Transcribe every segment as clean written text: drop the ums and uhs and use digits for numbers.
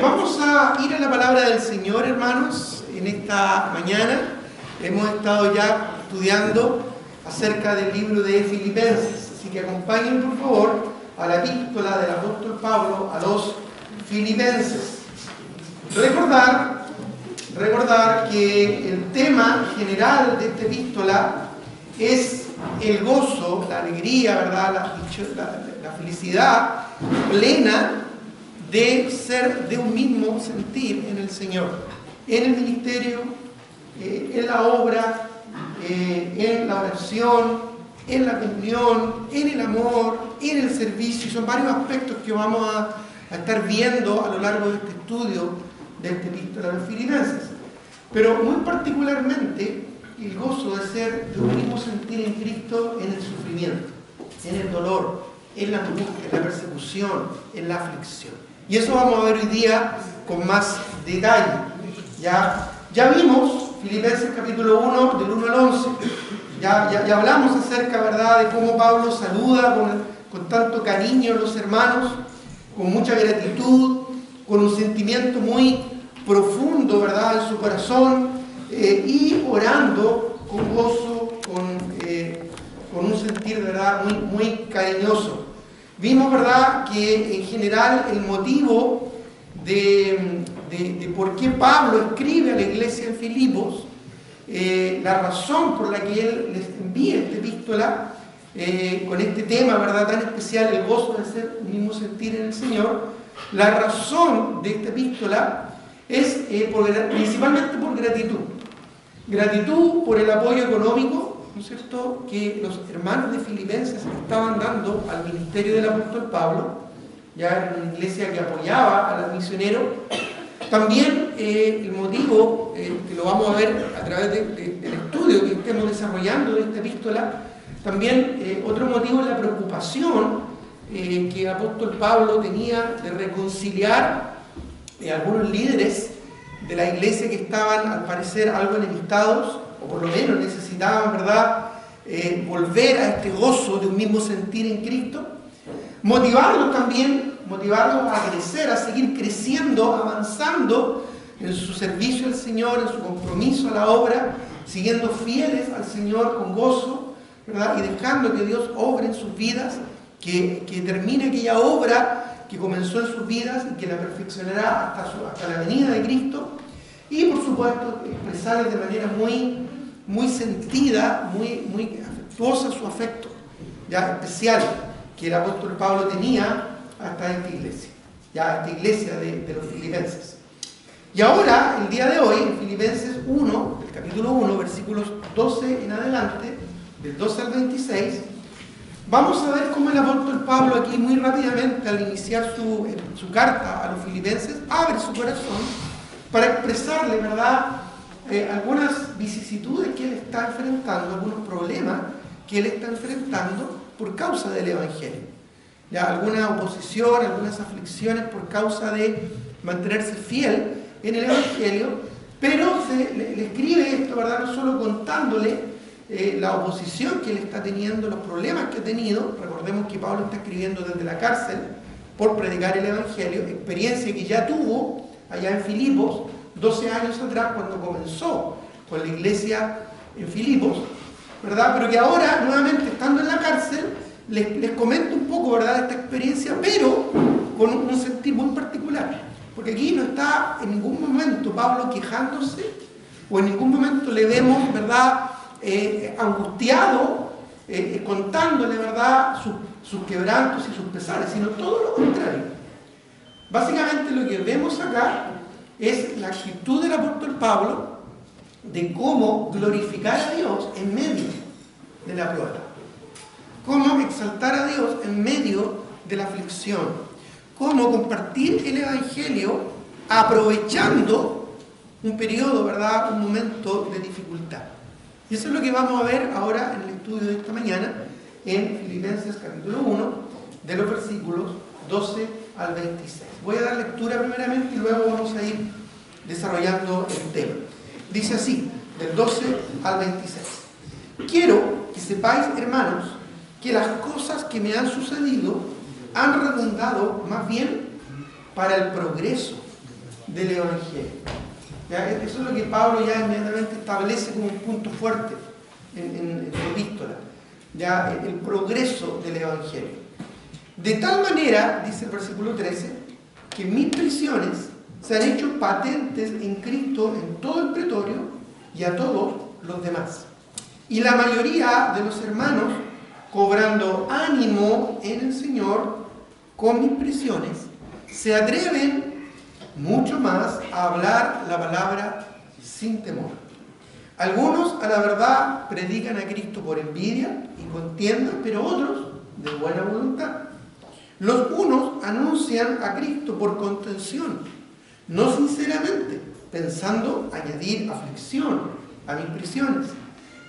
vamos a ir a la palabra del Señor, hermanos, en esta mañana. Hemos estado ya estudiando acerca del libro de Filipenses, así que acompañen por favor a la epístola del apóstol Pablo a los Filipenses. Recordar que el tema general de esta epístola es el gozo, la alegría, ¿verdad? La felicidad plena de ser de un mismo sentir en el Señor, en el ministerio, en la obra, en la oración, en la comunión, en el amor, en el servicio. Son varios aspectos que vamos a estar viendo a lo largo de este estudio de esta epístola a los Filipenses. Pero muy particularmente el gozo de ser de un mismo sentir en Cristo en el sufrimiento, en el dolor, en la angustia, en la persecución, en la aflicción. Y eso vamos a ver hoy día con más detalle. Ya vimos Filipenses capítulo 1, del 1 al 11. Ya hablamos acerca, ¿verdad?, de cómo Pablo saluda con tanto cariño a los hermanos, con mucha gratitud, con un sentimiento muy profundo, ¿verdad?, en su corazón, y orando con gozo, con un sentir, ¿verdad?, muy cariñoso. Vimos, ¿verdad?, que en general el motivo de por qué Pablo escribe a la iglesia en Filipos, la razón por la que él les envía esta epístola, con este tema, ¿verdad?, tan especial, el gozo de ser un mismo sentir en el Señor, la razón de esta epístola es principalmente por gratitud. Gratitud por el apoyo económico, ¿no es cierto?, que los hermanos de Filipenses estaban dando al ministerio del apóstol Pablo. Ya era una iglesia que apoyaba a los misioneros. También el motivo, que lo vamos a ver a través del estudio que estemos desarrollando de esta epístola, también otro motivo es la preocupación que el apóstol Pablo tenía de reconciliar algunos líderes de la iglesia que estaban al parecer algo enemistados, o por lo menos necesitaban, ¿verdad?, volver a este gozo de un mismo sentir en Cristo. Motivarlos a crecer, a seguir creciendo, avanzando en su servicio al Señor, en su compromiso a la obra, siguiendo fieles al Señor con gozo, ¿verdad?, y dejando que Dios obre en sus vidas, que termine aquella obra que comenzó en sus vidas y que la perfeccionará hasta la venida de Cristo. Y por supuesto expresarles de manera muy sentida, muy afectuosa su afecto ya especial que el apóstol Pablo tenía hasta esta iglesia de los Filipenses. Y ahora, el día de hoy, en Filipenses 1, el capítulo 1, versículos 12 en adelante, del 12 al 26, vamos a ver cómo el apóstol Pablo aquí muy rápidamente, al iniciar su carta a los Filipenses, abre su corazón para expresarle, ¿verdad?, algunas vicisitudes que él está enfrentando, algunos problemas que él está enfrentando por causa del Evangelio. Ya, alguna oposición, algunas aflicciones por causa de mantenerse fiel en el Evangelio, pero le escribe esto, ¿verdad?, no solo contándole la oposición que él está teniendo, los problemas que ha tenido. Recordemos que Pablo está escribiendo desde la cárcel por predicar el Evangelio, experiencia que ya tuvo allá en Filipos 12 años atrás cuando comenzó con la iglesia en Filipos, ¿verdad?, pero que ahora nuevamente estando en la cárcel les comento un poco, ¿verdad?, esta experiencia, pero con un sentir muy particular, porque aquí no está en ningún momento Pablo quejándose, o en ningún momento le vemos, ¿verdad?, angustiado, contándole, ¿verdad?, sus quebrantos y sus pesares, sino todo lo contrario. Básicamente lo que vemos acá es la actitud del apóstol Pablo de cómo glorificar a Dios en medio de la prueba, cómo exaltar a Dios en medio de la aflicción, cómo compartir el Evangelio aprovechando un periodo, ¿verdad?, un momento de dificultad. Y eso es lo que vamos a ver ahora en el estudio de esta mañana en Filipenses capítulo 1, de los versículos 12 al 26. Voy a dar lectura primeramente y luego vamos a ir desarrollando el tema. Dice así, del 12 al 26. Quiero que sepáis, hermanos, que las cosas que me han sucedido han redundado más bien para el progreso del Evangelio. ¿Ya? Eso es lo que Pablo ya inmediatamente establece como un punto fuerte en su epístola. ¿Ya? El progreso del Evangelio. De tal manera, dice el versículo 13, que mis prisiones se han hecho patentes en Cristo en todo el pretorio y a todos los demás. Y la mayoría de los hermanos, cobrando ánimo en el Señor con mis prisiones, se atreven mucho más a hablar la palabra sin temor. Algunos, a la verdad, predican a Cristo por envidia y contienda, pero otros de buena voluntad. Los unos anuncian a Cristo por contención, no sinceramente, pensando añadir aflicción a mis prisiones,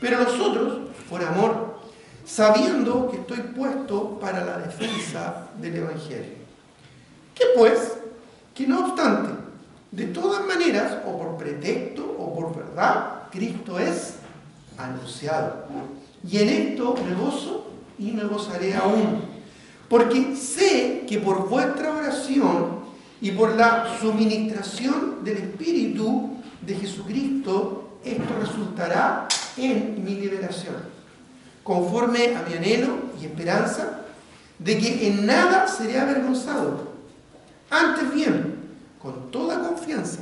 pero los otros por amor, sabiendo que estoy puesto para la defensa del Evangelio. ¿Qué pues? Que no obstante, de todas maneras, o por pretexto o por verdad, Cristo es anunciado. Y en esto me gozo y me gozaré aún, porque sé que por vuestra oración y por la suministración del Espíritu de Jesucristo, esto resultará en mi liberación, conforme a mi anhelo y esperanza de que en nada seré avergonzado. Antes bien, con toda confianza,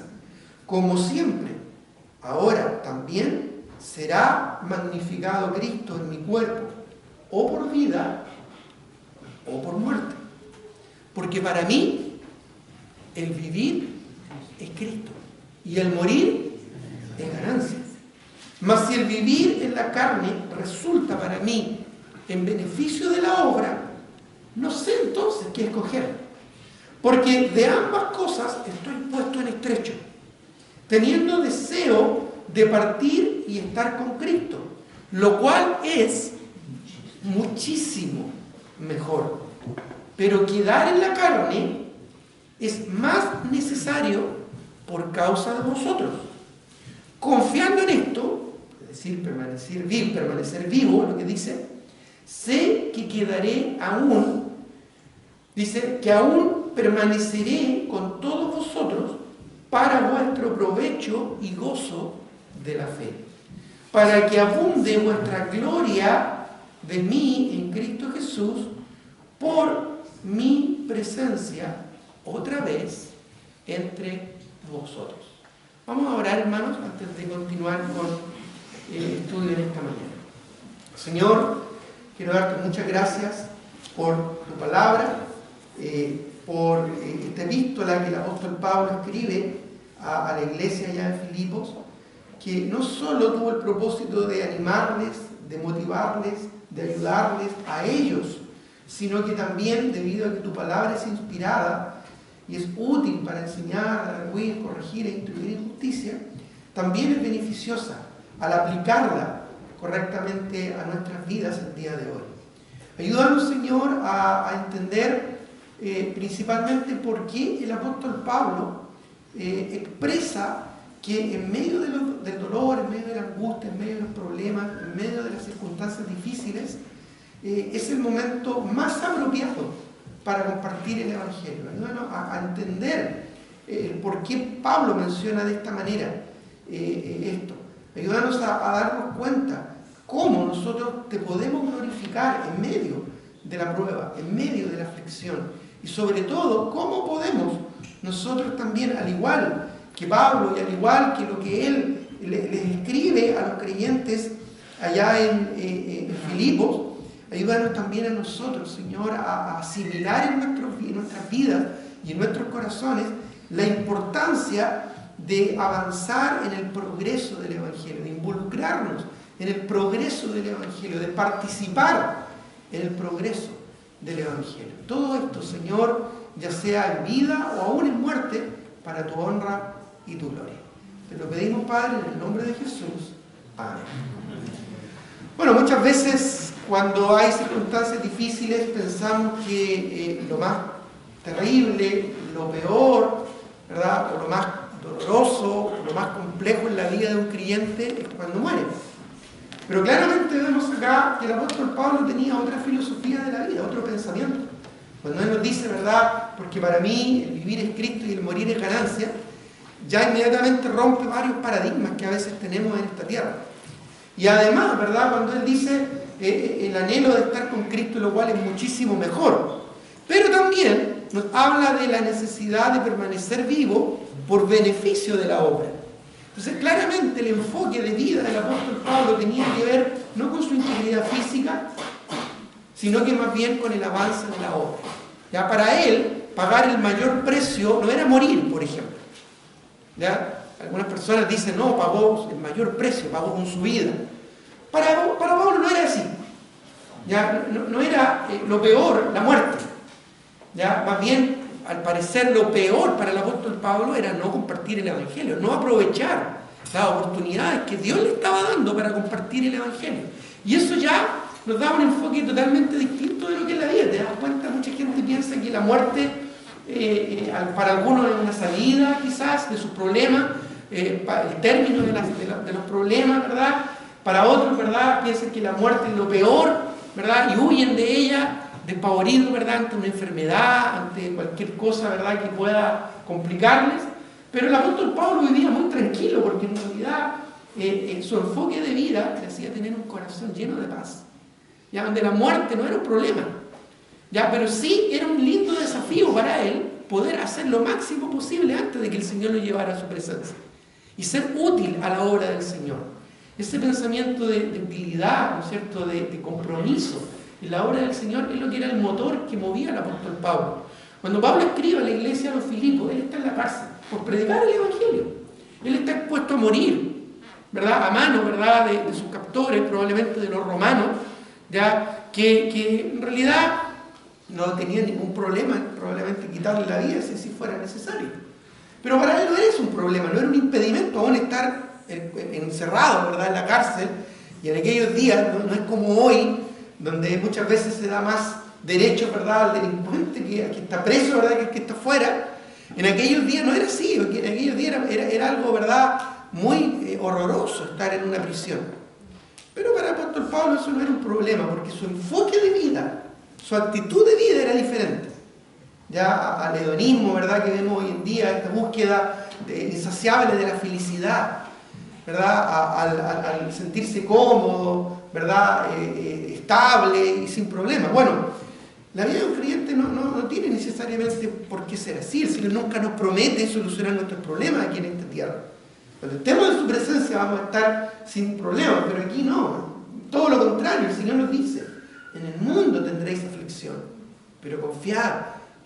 como siempre, ahora también será magnificado Cristo en mi cuerpo, o por vida o por muerte. Porque para mí el vivir es Cristo y el morir es ganancia. Mas si el vivir en la carne resulta para mí en beneficio de la obra, no sé entonces qué escoger. Porque de ambas cosas estoy puesto en estrecho, teniendo deseo de partir y estar con Cristo, lo cual es muchísimo mejor. Pero quedar en la carne es más necesario por causa de vosotros. Confiando en esto, es decir, permanecer vivo, lo que dice, sé que quedaré aún, dice que aún permaneceré con todos vosotros para vuestro provecho y gozo de la fe, para que abunde vuestra gloria de mí en Cristo Jesús por mi presencia otra vez entre vosotros. Vamos a orar, hermanos, antes de continuar con el estudio en esta mañana. Señor, quiero darte muchas gracias por tu palabra, por esta epístola que el apóstol Pablo escribe a la iglesia allá en Filipos, que no solo tuvo el propósito de animarles, de motivarles, de ayudarles a ellos, sino que también, debido a que tu palabra es inspirada y es útil para enseñar, redarguir, corregir e instruir en justicia, también es beneficiosa al aplicarla correctamente a nuestras vidas el día de hoy. Ayúdanos, Señor, a entender principalmente por qué el apóstol Pablo expresa que en medio del dolor, en medio de la angustia, en medio de los problemas, en medio de las circunstancias difíciles, es el momento más apropiado para compartir el Evangelio. Ayúdanos a entender por qué Pablo menciona de esta manera esto. Ayúdanos a darnos cuenta cómo nosotros te podemos glorificar en medio de la prueba, en medio de la aflicción. Y sobre todo, cómo podemos nosotros también, al igual que Pablo y al igual que lo que él les escribe a los creyentes allá en Filipos, ayúdanos también a nosotros, Señor, a asimilar en nuestras vidas y en nuestros corazones la importancia de avanzar en el progreso del Evangelio, de involucrarnos en el progreso del Evangelio, de participar en el progreso del Evangelio. Todo esto, Señor, ya sea en vida o aún en muerte, para tu honra y tu gloria. Te lo pedimos, Padre, en el nombre de Jesús. Amén. Bueno, muchas veces cuando hay circunstancias difíciles pensamos que lo más terrible, lo peor, ¿verdad?, o lo más doloroso, lo más complejo en la vida de un creyente es cuando muere. Pero claramente vemos acá que el apóstol Pablo tenía otra filosofía de la vida, otro pensamiento. Cuando él nos dice, ¿verdad?, porque para mí el vivir es Cristo y el morir es ganancia, ya inmediatamente rompe varios paradigmas que a veces tenemos en esta tierra. Y además, ¿verdad?, cuando él dice el anhelo de estar con Cristo, lo cual es muchísimo mejor, pero también nos habla de la necesidad de permanecer vivo por beneficio de la obra. Entonces, claramente el enfoque de vida del apóstol Pablo tenía que ver no con su integridad física, sino que más bien con el avance de la obra. Ya para él, pagar el mayor precio no era morir, por ejemplo. ¿Ya? Algunas personas dicen, no, pagó el mayor precio, pagó con su vida. Para Pablo no era así. ¿Ya? No era lo peor, la muerte. ¿Ya? Más bien, al parecer, lo peor para el apóstol Pablo era no compartir el Evangelio, no aprovechar las oportunidades que Dios le estaba dando para compartir el Evangelio. Y eso ya nos da un enfoque totalmente distinto de lo que es la vida. ¿Te das cuenta? Mucha gente piensa que la muerte para algunos es una salida quizás de sus problemas, el término de los problemas, ¿verdad? Para otros, ¿verdad?, piensan que la muerte es lo peor, ¿verdad?, y huyen de ella despavoridos, ¿verdad?, ante una enfermedad, ante cualquier cosa, ¿verdad?, que pueda complicarles. Pero el apóstol Pablo vivía muy tranquilo, porque en realidad su enfoque de vida le hacía tener un corazón lleno de paz, ya, donde la muerte no era un problema, ya, pero sí era un lindo desafío para él poder hacer lo máximo posible antes de que el Señor lo llevara a su presencia y ser útil a la obra del Señor. Ese pensamiento de utilidad, ¿no es cierto?, de compromiso en la obra del Señor es lo que era el motor que movía al apóstol Pablo. Cuando Pablo escribe a la iglesia de los Filipos, él está en la cárcel por predicar el Evangelio. Él está expuesto a morir, ¿verdad?, a mano, ¿verdad?, de sus captores, probablemente de los romanos, ya, que en realidad no tenía ningún problema, probablemente quitarle la vida si así fuera necesario. Pero para él no era un problema, no era un impedimento aún estar encerrado, ¿verdad?, en la cárcel. Y en aquellos días, no es como hoy, donde muchas veces se da más derecho, ¿verdad?, al delincuente que está preso, ¿verdad?, que el que está fuera. En aquellos días no era así, en aquellos días era algo, ¿verdad?, muy horroroso estar en una prisión. Pero para el apóstol Pablo eso no era un problema, porque su enfoque de vida, su actitud de vida era diferente. Ya al hedonismo, ¿verdad?, que vemos hoy en día, esta búsqueda insaciable de la felicidad, ¿verdad?, al sentirse cómodo, ¿verdad?, estable y sin problemas. Bueno, la vida de un creyente no tiene necesariamente por qué ser así. El Señor nunca nos promete solucionar nuestros problemas aquí en esta tierra. Cuando estemos en su presencia vamos a estar sin problemas, pero aquí no. Todo lo contrario, el Señor nos dice, en el mundo tendréis aflicción, pero confiad,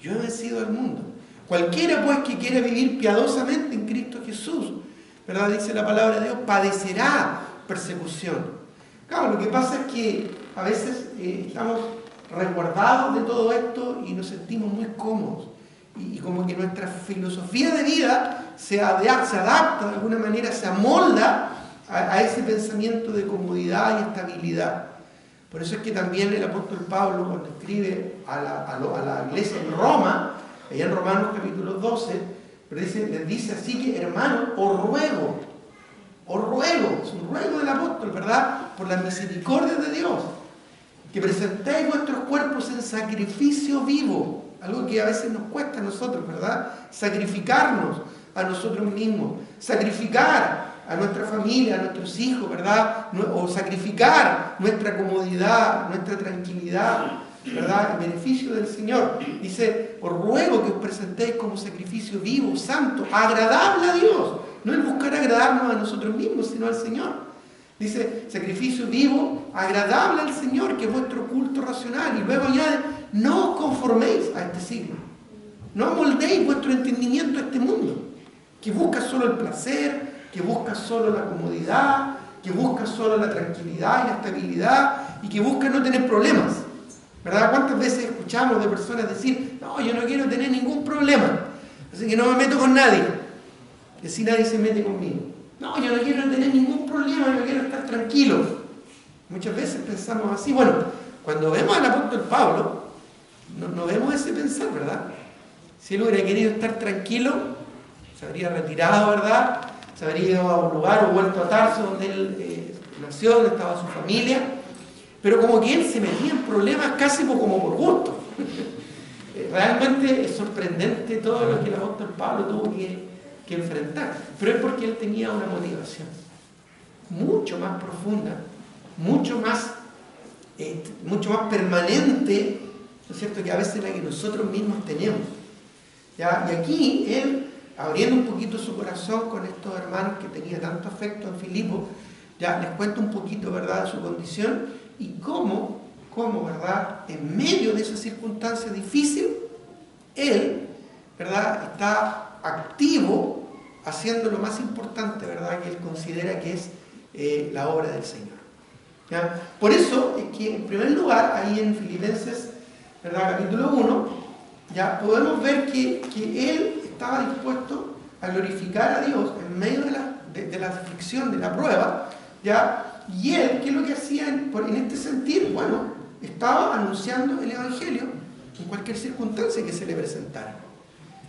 yo he vencido al mundo. Cualquiera pues que quiera vivir piadosamente en Cristo Jesús, ¿verdad?, dice la palabra de Dios, padecerá persecución. Claro, lo que pasa es que a veces estamos resguardados de todo esto y nos sentimos muy cómodos. Y como que nuestra filosofía de vida se adapta de alguna manera, se amolda a ese pensamiento de comodidad y estabilidad. Por eso es que también el apóstol Pablo, cuando escribe a la iglesia en Roma, allá en Romanos capítulo 12, les dice así que, hermanos, os ruego, es un ruego del apóstol, ¿verdad?, por la misericordia de Dios, que presentéis vuestros cuerpos en sacrificio vivo, algo que a veces nos cuesta a nosotros, ¿verdad?, sacrificarnos a nosotros mismos, sacrificar a nuestra familia, a nuestros hijos, ¿verdad?, o sacrificar nuestra comodidad, nuestra tranquilidad, ¿verdad?, en beneficio del Señor. Dice, os ruego que os presentéis como sacrificio vivo, santo, agradable a Dios. No es buscar agradarnos a nosotros mismos, sino al Señor. Dice, sacrificio vivo, agradable al Señor, que es vuestro culto racional. Y luego añade, no os conforméis a este siglo. No amoldéis vuestro entendimiento a este mundo, que busca solo el placer, que busca solo la comodidad, que busca solo la tranquilidad y la estabilidad, y que busca no tener problemas. ¿Verdad? ¿Cuántas veces escuchamos de personas decir, no, yo no quiero tener ningún problema, así que no me meto con nadie, y así nadie se mete conmigo? No, yo no quiero tener ningún problema, yo quiero estar tranquilo. Muchas veces pensamos así. Bueno, cuando vemos al apóstol Pablo, no vemos ese pensar, ¿verdad? Si él hubiera querido estar tranquilo, se habría retirado, ¿verdad?, se habría ido a un lugar o vuelto a Tarso, donde él nació, donde estaba su familia. Pero como que él se metía en problemas casi como por gusto. Realmente es sorprendente todo lo que el apóstol Pablo tuvo que que enfrentar, pero es porque él tenía una motivación mucho más profunda, mucho más permanente, ¿no es cierto?, que a veces la que nosotros mismos tenemos. ¿Ya? Y aquí él, abriendo un poquito su corazón con estos hermanos que tenía tanto afecto en Filipo, ya les cuenta un poquito, ¿verdad?, de su condición y cómo, ¿verdad?, en medio de esa circunstancia difícil, él, ¿verdad?, está activo haciendo lo más importante, ¿verdad?, que él considera que es la obra del Señor. ¿Ya? Por eso es que, en primer lugar, ahí en Filipenses, ¿verdad?, capítulo 1, ya podemos ver que él estaba dispuesto a glorificar a Dios en medio de la aflicción, de la prueba, ¿ya? Y él, ¿qué es lo que hacía en este sentido? Bueno, estaba anunciando el Evangelio en cualquier circunstancia que se le presentara,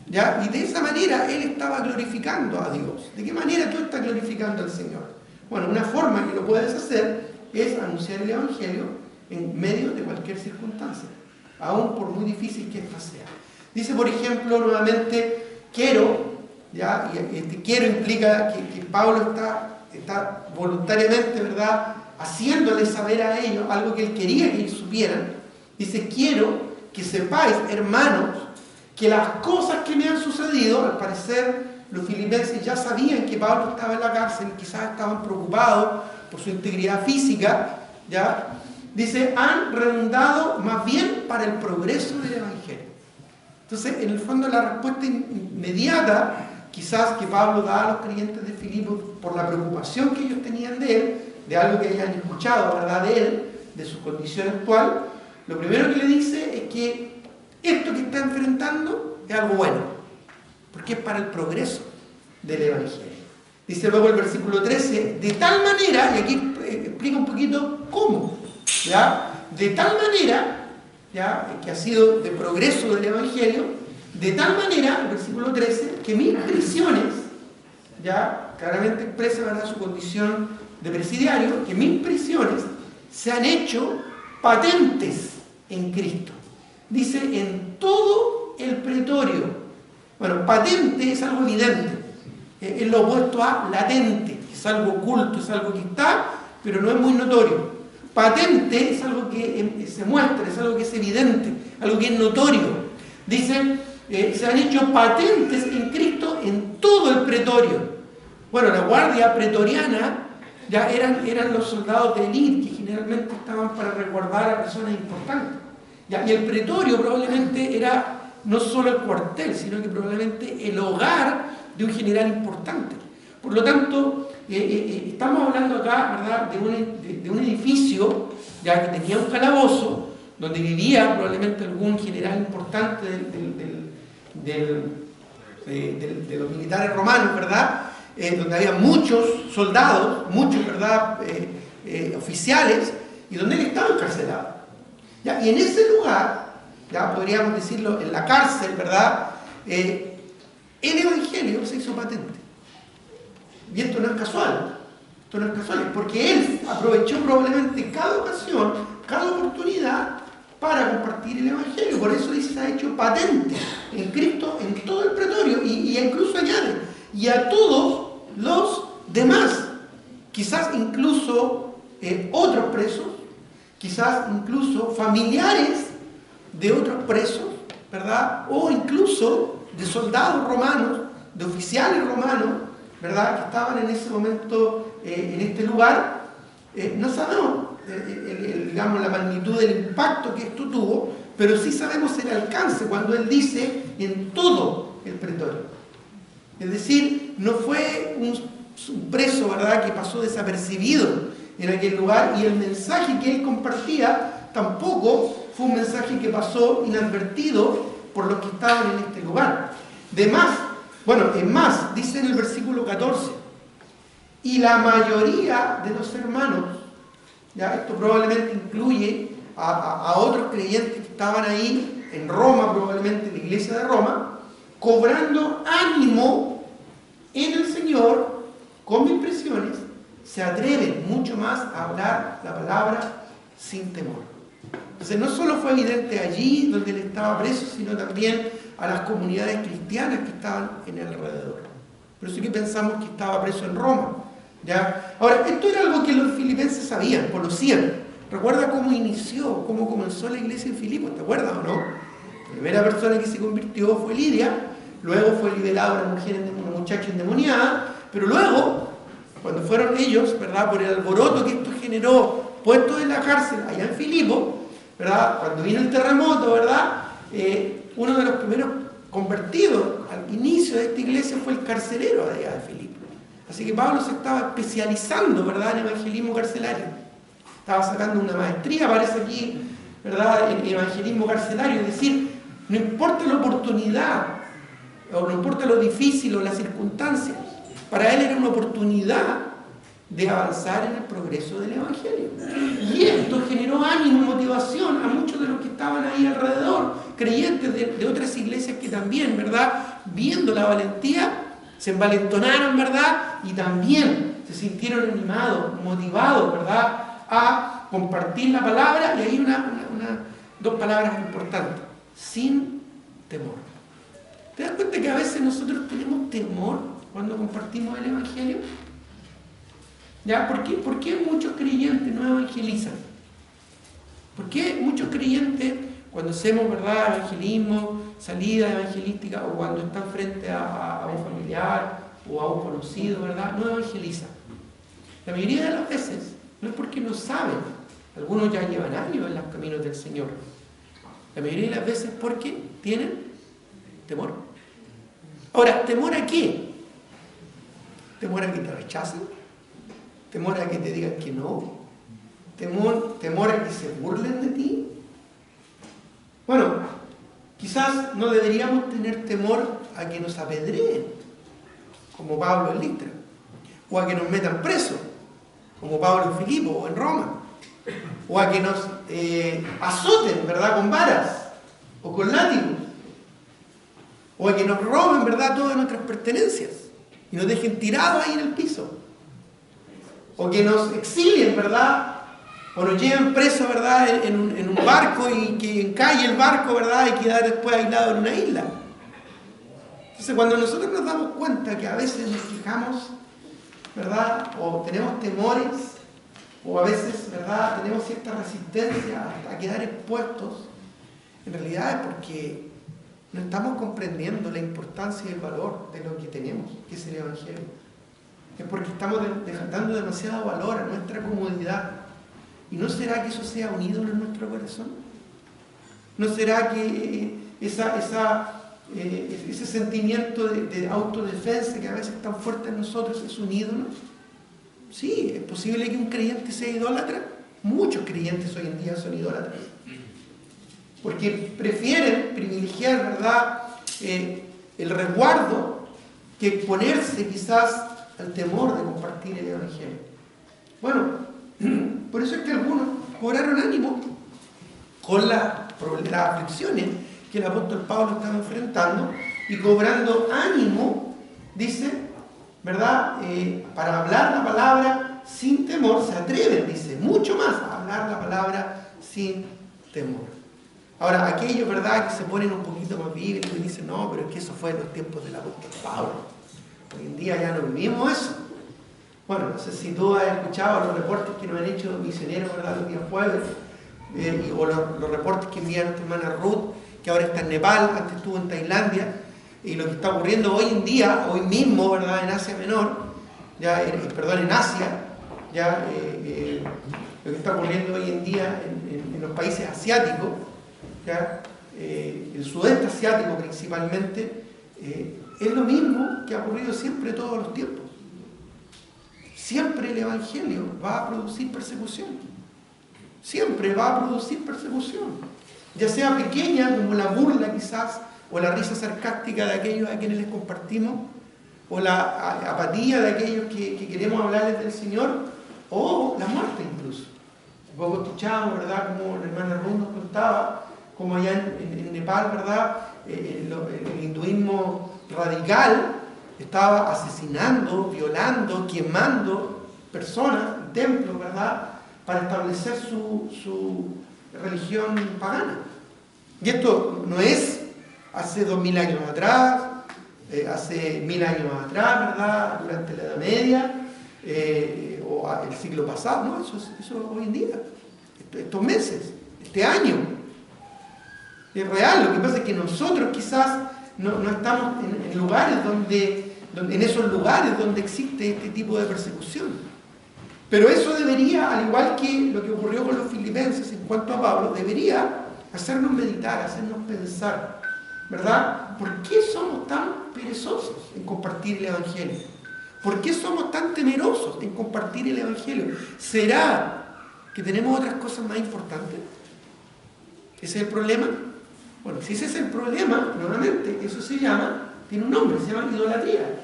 ¿ya? Y de esa manera él estaba glorificando a Dios. ¿De qué manera tú estás glorificando al Señor? Bueno, una forma que lo puedes hacer es anunciar el Evangelio en medio de cualquier circunstancia, aún por muy difícil que ésta sea. Dice, por ejemplo, nuevamente, quiero, ¿ya? Y quiero implica que Pablo está voluntariamente, ¿verdad?, haciéndole saber a ellos algo que él quería que ellos supieran. Dice, quiero que sepáis, hermanos, que las cosas que me han sucedido, al parecer los filipenses ya sabían que Pablo estaba en la cárcel, quizás estaban preocupados por su integridad física, ¿ya? Dice, han redundado más bien para el progreso del Evangelio. Entonces, en el fondo, la respuesta inmediata, quizás que Pablo da a los creyentes de Filipo por la preocupación que ellos tenían de él, de algo que hayan escuchado, ¿verdad?, de él, de su condición actual, lo primero que le dice es que esto que está enfrentando es algo bueno, porque es para el progreso del Evangelio. Dice luego el versículo 13, de tal manera, y aquí explica un poquito cómo, ¿ya? De tal manera, ¿ya?, que ha sido de progreso del Evangelio, de tal manera, el versículo 13, que mis prisiones, ya claramente expresa, ¿verdad?, su condición de presidiario, que mis prisiones se han hecho patentes en Cristo. Dice, en todo el pretorio. Bueno, patente es algo evidente, es lo opuesto a latente, es algo oculto, es algo que está, pero no es muy notorio. Patente es algo que se muestra, es algo que es evidente, algo que es notorio. Dice, se han hecho patentes en Cristo en todo el pretorio. Bueno, la guardia pretoriana ya eran los soldados de élite que generalmente estaban para resguardar a personas importantes. ¿Ya? Y el pretorio probablemente era no solo el cuartel, sino que probablemente el hogar de un general importante. Por lo tanto, estamos hablando acá, ¿verdad?, de un edificio ya que tenía un calabozo donde vivía probablemente algún general importante de los militares romanos, ¿verdad?, donde había muchos soldados, muchos, ¿verdad?, oficiales, y donde él estaba encarcelado. ¿Ya? Y en ese lugar, ya podríamos decirlo, en la cárcel, ¿verdad?, el Evangelio se hizo patente. Y esto no es casual, es porque él aprovechó probablemente cada ocasión, cada oportunidad para compartir el Evangelio. Por eso dice, se ha hecho patente en Cristo en todo el pretorio, y incluso añade, y a todos los demás, quizás incluso otros presos, quizás incluso familiares de otros presos, ¿verdad?, o incluso de soldados romanos, de oficiales romanos, ¿verdad?, que estaban en ese momento en este lugar. No sabemos, digamos, la magnitud del impacto que esto tuvo, pero sí sabemos el alcance cuando él dice en todo el pretorio. Es decir, no fue un preso, ¿verdad?, que pasó desapercibido en aquel lugar, y el mensaje que él compartía tampoco fue un mensaje que pasó inadvertido por los que estaban en este lugar. Es más, dice en el versículo 14, y la mayoría de los hermanos, ya esto probablemente incluye a otros creyentes que estaban ahí en Roma, probablemente en la iglesia de Roma, cobrando ánimo en el Señor con mis prisiones, se atreven mucho más a hablar la palabra sin temor. Entonces, no solo fue evidente allí donde él estaba preso, sino también a las comunidades cristianas que estaban en el alrededor. Por eso es que pensamos que estaba preso en Roma, ¿ya? Ahora, esto era algo que los filipenses sabían, conocían. Recuerda cómo inició, cómo comenzó la iglesia en Filipos, ¿te acuerdas o no? La primera persona que se convirtió fue Lidia, luego fue liberada una muchacha endemoniada, pero luego, cuando fueron ellos, ¿verdad?, por el alboroto que esto generó, puestos en la cárcel allá en Filipos, ¿verdad?, cuando vino el terremoto, ¿verdad?, uno de los primeros convertidos al inicio de esta iglesia fue el carcelero de allá de Filipos. Así que Pablo se estaba especializando, ¿verdad?, en evangelismo carcelario. Estaba sacando una maestría, parece aquí, ¿verdad?, en evangelismo carcelario. Es decir, no importa la oportunidad, o no importa lo difícil o las circunstancias, para él era una oportunidad de avanzar en el progreso del evangelio. Y esto generó ánimo y motivación a muchos de los que estaban ahí alrededor, creyentes de otras iglesias que también, ¿verdad?, viendo la valentía, se envalentonaron, ¿verdad?, y también se sintieron animados, motivados, ¿verdad?, a compartir la palabra. Y hay dos palabras importantes: sin temor. ¿Te das cuenta que a veces nosotros tenemos temor cuando compartimos el evangelio? ¿Ya? ¿Por qué muchos creyentes no evangelizan? ¿Por qué muchos creyentes, cuando hacemos, ¿verdad?, evangelismo, salida evangelística, o cuando están frente a un familiar o a un conocido, ¿verdad?, no evangelizan? La mayoría de las veces no es porque no saben. Algunos ya llevan años en los caminos del Señor. La mayoría de las veces porque tienen temor. Ahora, ¿temor a qué? ¿Temor a que te rechacen? ¿Temor a que te digan que no? ¿Temor a que se burlen de ti? Bueno, quizás no deberíamos tener temor a que nos apedreen, como Pablo en Listra, o a que nos metan presos, como Pablo en Filipos o en Roma, o a que nos azoten, ¿verdad?, con varas o con látigos, o a que nos roben, ¿verdad?, todas nuestras pertenencias y nos dejen tirados ahí en el piso, o que nos exilien, ¿verdad?, o nos lleven presos, ¿verdad?, en un barco y que encalle el barco, ¿verdad?, y quedar después aislado en una isla. Entonces, cuando nosotros nos damos cuenta que a veces nos fijamos, ¿verdad?, o tenemos temores, o a veces, ¿verdad?, tenemos cierta resistencia a quedar expuestos, en realidad es porque no estamos comprendiendo la importancia y el valor de lo que tenemos, que es el evangelio. Es porque estamos dando demasiado valor a nuestra comodidad. ¿Y no será que eso sea un ídolo en nuestro corazón? ¿No será que ese sentimiento de autodefensa que a veces es tan fuerte en nosotros es un ídolo? Sí, es posible que un creyente sea idólatra. Muchos creyentes hoy en día son idólatras, porque prefieren privilegiar, ¿verdad?, el resguardo que exponerse quizás al temor de compartir el evangelio. Bueno, por eso es que algunos cobraron ánimo con las aflicciones que el apóstol Pablo estaba enfrentando, y cobrando ánimo, dice, ¿verdad?, para hablar la palabra sin temor, se atreven, dice, mucho más a hablar la palabra sin temor. Ahora, aquellos, ¿verdad?, que se ponen un poquito más bíblicos y dicen, no, pero es que eso fue en los tiempos del apóstol Pablo. Hoy en día ya no vivimos eso. Bueno, no sé si tú has escuchado los reportes que nos han hecho misioneros, ¿verdad?, los días jueves, o los reportes que envía nuestra hermana Ruth, que ahora está en Nepal, antes estuvo en Tailandia, y lo que está ocurriendo hoy en día, hoy mismo, ¿verdad?, en Asia Menor, en Asia, lo que está ocurriendo hoy en día en los países asiáticos, el sudeste asiático principalmente, es lo mismo que ha ocurrido siempre todos los tiempos. Siempre el evangelio va a producir persecución. Siempre va a producir persecución. Ya sea pequeña, como la burla quizás, o la risa sarcástica de aquellos a quienes les compartimos, o la apatía de aquellos que queremos hablarles del Señor, o la muerte incluso. Un poco escuchábamos, ¿verdad?, como la hermana Ruth nos contaba, como allá en Nepal, ¿verdad?, el hinduismo radical estaba asesinando, violando, quemando personas, templos, ¿verdad?, para establecer su religión pagana. Y esto no es hace 2000 años atrás, hace 1000 años atrás, ¿verdad? Durante la Edad Media, o el siglo pasado, ¿no? Eso hoy en día, estos meses, este año. Es real. Lo que pasa es que nosotros quizás no estamos en lugares en esos lugares donde existe este tipo de persecución. Pero eso debería, al igual que lo que ocurrió con los filipenses en cuanto a Pablo, debería hacernos meditar, hacernos pensar, ¿verdad? ¿Por qué somos tan perezosos en compartir el Evangelio? ¿Por qué somos tan temerosos en compartir el Evangelio? ¿Será que tenemos otras cosas más importantes? ¿Ese es el problema? Bueno, si ese es el problema, nuevamente, eso tiene un nombre, se llama idolatría.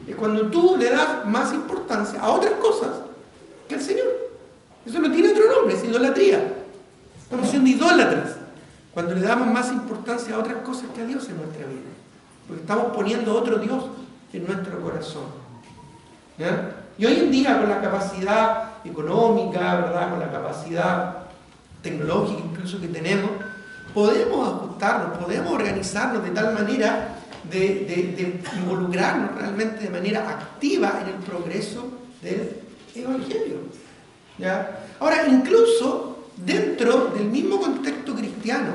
Es cuando tú le das más importancia a otras cosas que al Señor. Eso no tiene otro nombre, es idolatría. Estamos siendo idólatras cuando le damos más importancia a otras cosas que a Dios en nuestra vida. Porque estamos poniendo otro Dios en nuestro corazón. ¿Ya? Y hoy en día, con la capacidad económica, ¿verdad? Con la capacidad tecnológica incluso que tenemos, podemos ajustarnos, podemos organizarnos de tal manera de involucrarnos realmente de manera activa en el progreso del Evangelio. ¿Ya? Ahora, incluso dentro del mismo contexto cristiano,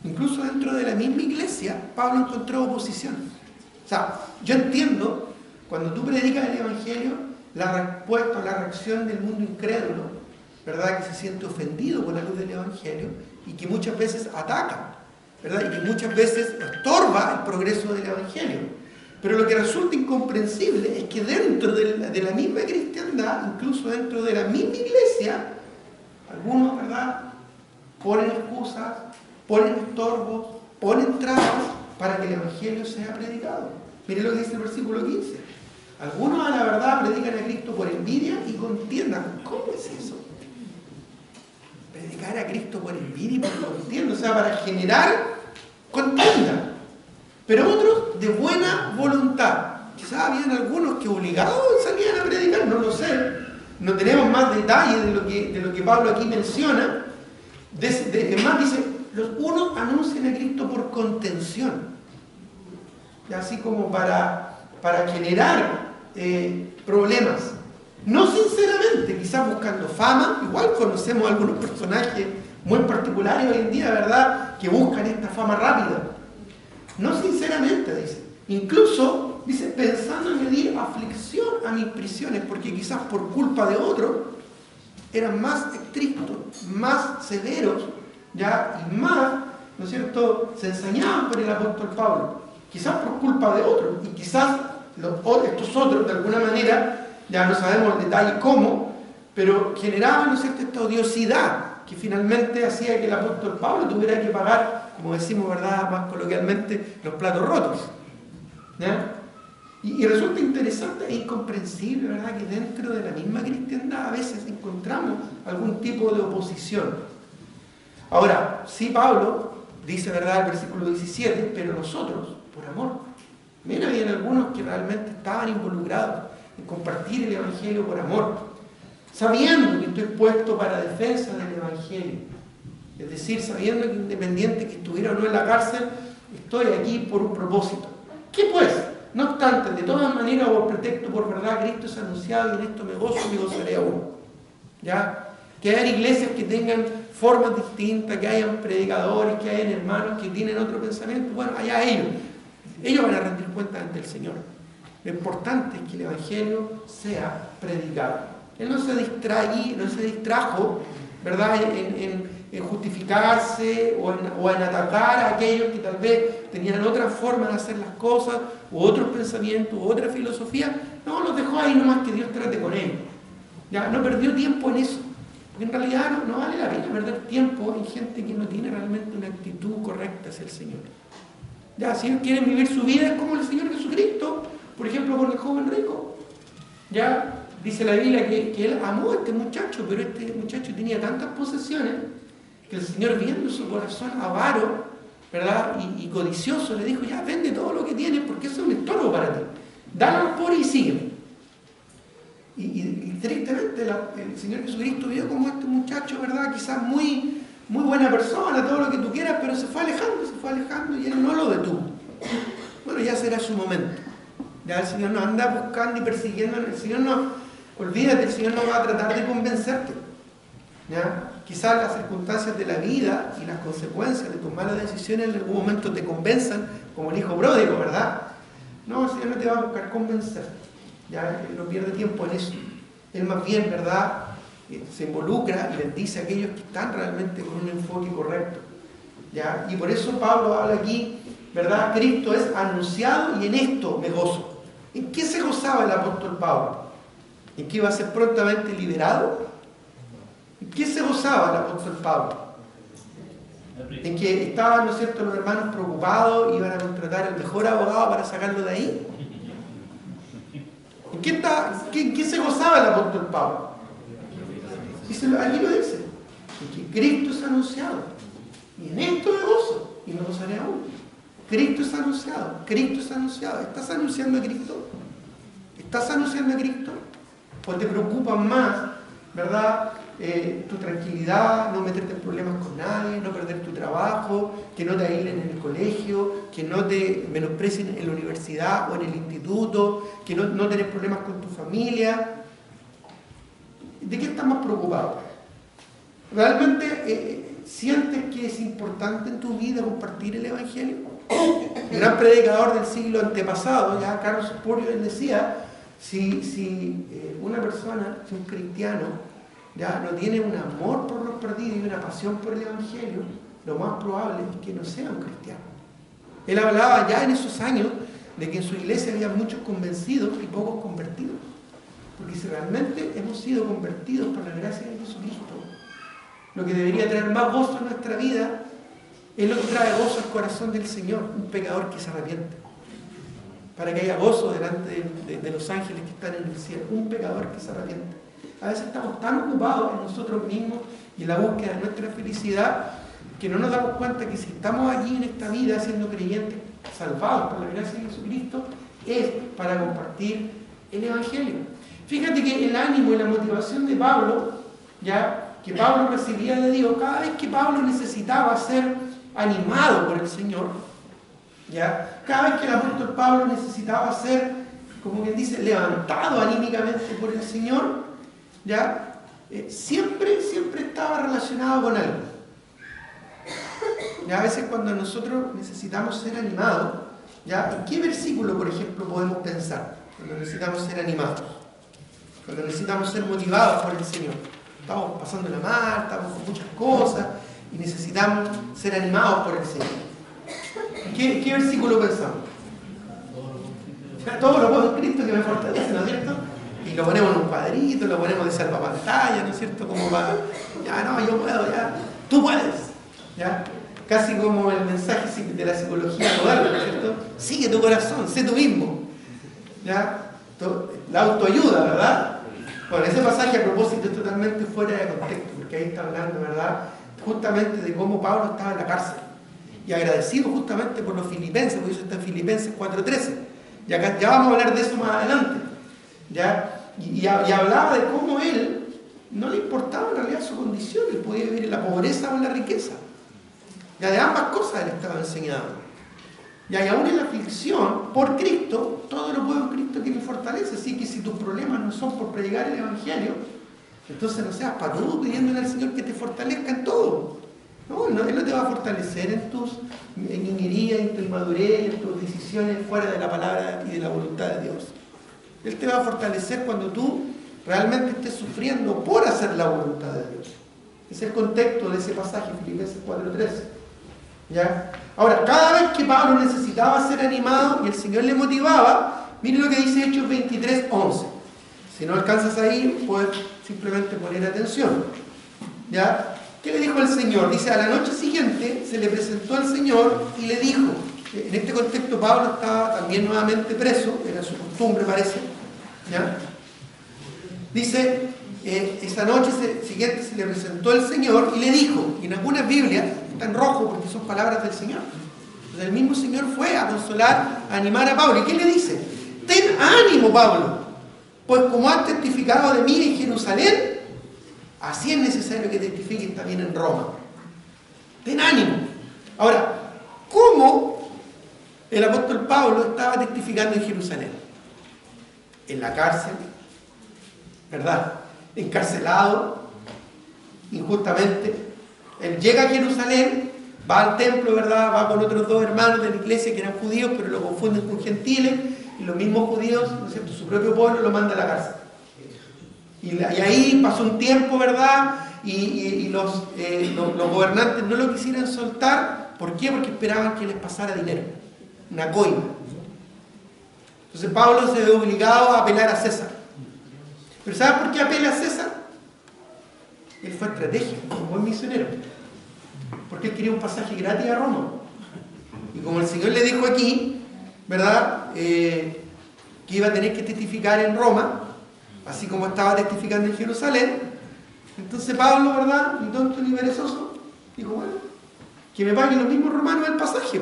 incluso dentro de la misma iglesia, Pablo encontró oposición. O sea, yo entiendo, cuando tú predicas el Evangelio, la respuesta o la reacción del mundo incrédulo, ¿verdad? Que se siente ofendido por la luz del Evangelio y que muchas veces ataca, ¿verdad? Y que muchas veces estorba el progreso del Evangelio. Pero lo que resulta incomprensible es que dentro de la misma cristiandad, incluso dentro de la misma iglesia, algunos, ¿verdad?, ponen excusas, ponen estorbos, ponen trabas para que el Evangelio sea predicado. Mire lo que dice el versículo 15. Algunos a la verdad predican a Cristo por envidia y contienda. ¿Cómo es eso? Predicar a Cristo por envidia y por contienda, o sea, para generar contienda. Pero otros de buena voluntad. Quizás habían algunos que obligados salían a predicar, no lo sé. No tenemos más detalles de lo que Pablo aquí menciona. Es más, dice, los unos anuncian a Cristo por contención. Y así como para generar problemas. No sinceramente, quizás buscando fama. Igual conocemos algunos personajes muy particulares hoy en día, ¿verdad?, que buscan esta fama rápida. No sinceramente, dice. Incluso, dice, pensando en medir aflicción a mis prisiones, porque quizás por culpa de otros eran más estrictos, más severos, ¿ya? Y más, ¿no es cierto?, se ensañaban por el apóstol Pablo. Quizás por culpa de otros. Y quizás estos otros, de alguna manera, ya no sabemos el detalle cómo, pero generaban, ¿no es cierto?, esta odiosidad que finalmente hacía que el apóstol Pablo tuviera que pagar, como decimos, ¿verdad?, más coloquialmente, los platos rotos. ¿Ya? Y resulta interesante e incomprensible, ¿verdad?, que dentro de la misma cristiandad a veces encontramos algún tipo de oposición. Ahora, sí, Pablo dice, ¿verdad?, el versículo 17, pero nosotros, por amor. Mira, había algunos que realmente estaban involucrados en compartir el Evangelio por amor, sabiendo que estoy puesto para defensa del Evangelio. Es decir, sabiendo que independiente que estuviera o no en la cárcel, estoy aquí por un propósito. ¿Qué pues? No obstante, de todas maneras, o por pretexto, por verdad, Cristo es anunciado y en esto me gozo y me gozaré aún. ¿Ya? Que hayan iglesias que tengan formas distintas, que hayan predicadores, que hayan hermanos que tienen otro pensamiento. Bueno, allá ellos. Ellos van a rendir cuenta ante el Señor. Lo importante es que el Evangelio sea predicado. Él no se distrajo, ¿verdad?, en justificarse o en atacar a aquellos que tal vez tenían otra forma de hacer las cosas, u otros pensamientos, u otra filosofía. No, los dejó ahí nomás que Dios trate con ellos. Ya, no perdió tiempo en eso. Porque en realidad no vale la pena perder tiempo en gente que no tiene realmente una actitud correcta hacia el Señor. Ya, si ellos quieren vivir su vida como el Señor Jesucristo, por ejemplo, con el joven rico. Ya, dice la Biblia que él amó a este muchacho, pero este muchacho tenía tantas posesiones que el Señor, viendo su corazón avaro, ¿verdad?, y codicioso, le dijo, ya, vende todo lo que tienes porque eso es un estorbo para ti. Dale a los pobres y sígueme. Y tristemente el Señor Jesucristo vio como este muchacho, ¿verdad?, quizás muy buena persona, todo lo que tú quieras, pero se fue alejando y él no lo detuvo. Bueno, ya será su momento. Ya el Señor no anda buscando y persiguiendo, el Señor no, olvídate, el Señor no va a tratar de convencerte. ¿Ya? Quizás las circunstancias de la vida y las consecuencias de tus malas decisiones en algún momento te convenzan, como el hijo pródigo, ¿verdad? No, el Señor no te va a buscar convencer. Ya Él no pierde tiempo en eso. Él más bien, ¿verdad?, se involucra y bendice a aquellos que están realmente con un enfoque correcto. ¿Ya? Y por eso Pablo habla aquí, ¿verdad? Cristo es anunciado y en esto me gozo. ¿En qué se gozaba el apóstol Pablo? ¿En que iba a ser prontamente liberado? ¿En qué se gozaba el apóstol Pablo? En que estaban, ¿no es cierto?, los hermanos preocupados, iban a contratar al mejor abogado para sacarlo de ahí. ¿En qué se gozaba el apóstol Pablo? Allí lo dice, en que Cristo es anunciado. Y en esto me gozo, y me gozaré aún. Cristo es anunciado, Cristo es anunciado. ¿Estás anunciando a Cristo? ¿Estás anunciando a Cristo? ¿O te preocupan más, verdad, tu tranquilidad, no meterte en problemas con nadie, no perder tu trabajo, que no te aíslen en el colegio, que no te menosprecien en la universidad o en el instituto, que no tener problemas con tu familia? ¿De qué estás más preocupado? ¿Realmente sientes que es importante en tu vida compartir el Evangelio? El gran predicador del siglo antepasado, ya Carlos Spurgeon, él decía, si una persona, si un cristiano, ya no tiene un amor por los perdidos y una pasión por el Evangelio, lo más probable es que no sea un cristiano. Él hablaba ya en esos años de que en su iglesia había muchos convencidos y pocos convertidos. Porque si realmente hemos sido convertidos por la gracia de Jesucristo, lo que debería traer más gozo en nuestra vida es lo que trae gozo al corazón del Señor, un pecador que se arrepiente. Para que haya gozo delante de los ángeles que están en el cielo, un pecador que se arrepiente. A veces estamos tan ocupados en nosotros mismos y en la búsqueda de nuestra felicidad que no nos damos cuenta que si estamos aquí en esta vida siendo creyentes, salvados por la gracia de Jesucristo, es para compartir el Evangelio. Fíjate que el ánimo y la motivación de Pablo, ya que Pablo recibía de Dios, cada vez que Pablo necesitaba ser animado por el Señor, ya, cada vez que el apóstol Pablo necesitaba ser, como quien dice, levantado anímicamente por el Señor, ya, siempre estaba relacionado con algo. Ya, a veces cuando nosotros necesitamos ser animados, ya, ¿en qué versículo, por ejemplo, podemos pensar cuando necesitamos ser animados? Cuando necesitamos ser motivados por el Señor. Estamos pasándola mal, estamos con muchas cosas y necesitamos ser animados por el Señor. ¿Qué versículo pensamos? Todo lo puedo en Cristo que me fortalece, ¿no es cierto? Y lo ponemos en un cuadrito, lo ponemos de salvapantalla, ¿no es cierto? Como va, ya no, yo puedo, ya, tú puedes, ¿ya? Casi como el mensaje de la psicología modal, ¿no es cierto? Sigue tu corazón, sé tú mismo, ¿ya? La autoayuda, ¿verdad? Bueno, ese pasaje a propósito es totalmente fuera de contexto, porque ahí está hablando, ¿verdad?, justamente de cómo Pablo estaba en la cárcel y agradecido justamente por los filipenses, porque eso está en Filipenses 4:13. Ya vamos a hablar de eso más adelante, ¿ya? Y hablaba de cómo él no le importaba en realidad su condición, él podía vivir en la pobreza o en la riqueza. Ya de ambas cosas él estaba enseñando. Y aún en la aflicción, por Cristo, todo lo puedo en Cristo que me fortalece. Así que si tus problemas no son por predicar el Evangelio, entonces no seas patudo pidiéndole al Señor que te fortalezca en todo. No, Él no te va a fortalecer en tus niñerías, en tu inmadurez, en tus decisiones fuera de la palabra y de la voluntad de Dios. Él te va a fortalecer cuando tú realmente estés sufriendo por hacer la voluntad de Dios. Es el contexto de ese pasaje, Filipenses 4:13. ¿Ya? Ahora, cada vez que Pablo necesitaba ser animado y el Señor le motivaba, miren lo que dice Hechos 23:11. Si no alcanzas ahí, puedes simplemente poner atención. ¿Ya? ¿Qué le dijo el Señor? Dice, a la noche siguiente se le presentó al Señor y le dijo, en este contexto Pablo estaba también nuevamente preso, era su costumbre parece, ¿ya? Dice, esa noche siguiente se le presentó el Señor y le dijo, y en algunas Biblias está en rojo porque son palabras del Señor. Entonces el mismo Señor fue a consolar, a animar a Pablo. ¿Y qué le dice? Ten ánimo, Pablo, pues como has testificado de mí en Jerusalén, así es necesario que testifiques también en Roma. Ten ánimo. Ahora, ¿cómo el apóstol Pablo estaba testificando en Jerusalén? en la cárcel, ¿verdad? Encarcelado injustamente. Él llega a Jerusalén, va al templo, ¿verdad? Va con otros 2 hermanos de la iglesia que eran judíos, pero lo confunden con gentiles, y los mismos judíos, ¿no es cierto?, su propio pueblo lo manda a la cárcel. Y ahí pasó un tiempo, ¿verdad? Y los gobernantes no lo quisieran soltar. ¿Por qué? Porque esperaban que les pasara dinero, una coima. Entonces Pablo se ve obligado a apelar a César. ¿Pero sabes por qué apela a César? Él fue estratégico, un buen misionero. Porque él quería un pasaje gratis a Roma. Y como el Señor le dijo aquí, ¿verdad? Que iba a tener que testificar en Roma, así como estaba testificando en Jerusalén. Entonces Pablo, ¿verdad?, ni tonto ni perezoso, dijo, bueno, que me paguen los mismos romanos el pasaje.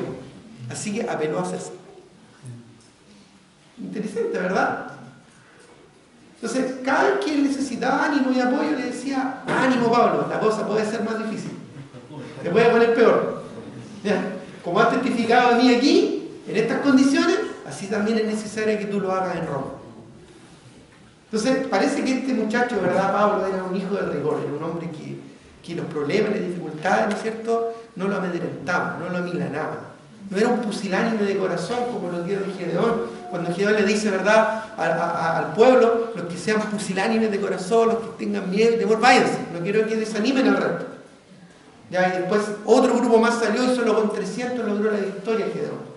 Así que apeló a César. Interesante, ¿verdad? Entonces, cada vez que él necesitaba ánimo y apoyo, le decía, ánimo Pablo, la cosa puede ser más difícil, te puede poner peor. ¿Ya? Como has testificado de mí aquí, en estas condiciones, así también es necesario que tú lo hagas en Roma. Entonces, parece que este muchacho, ¿verdad? Pablo era un hijo del rigor, era un hombre que los problemas, las dificultades, ¿no es cierto?, no lo amedrentaban, no lo amilanaban. No era un pusilánime de corazón como los días de Gedeón, cuando Gedeón le dice, ¿verdad?, al pueblo, los que sean pusilánimes de corazón, los que tengan miedo y temor, váyanse, no quiero que desanimen al resto. Ya, y después otro grupo más salió y solo con 300 logró la victoria Gedeón.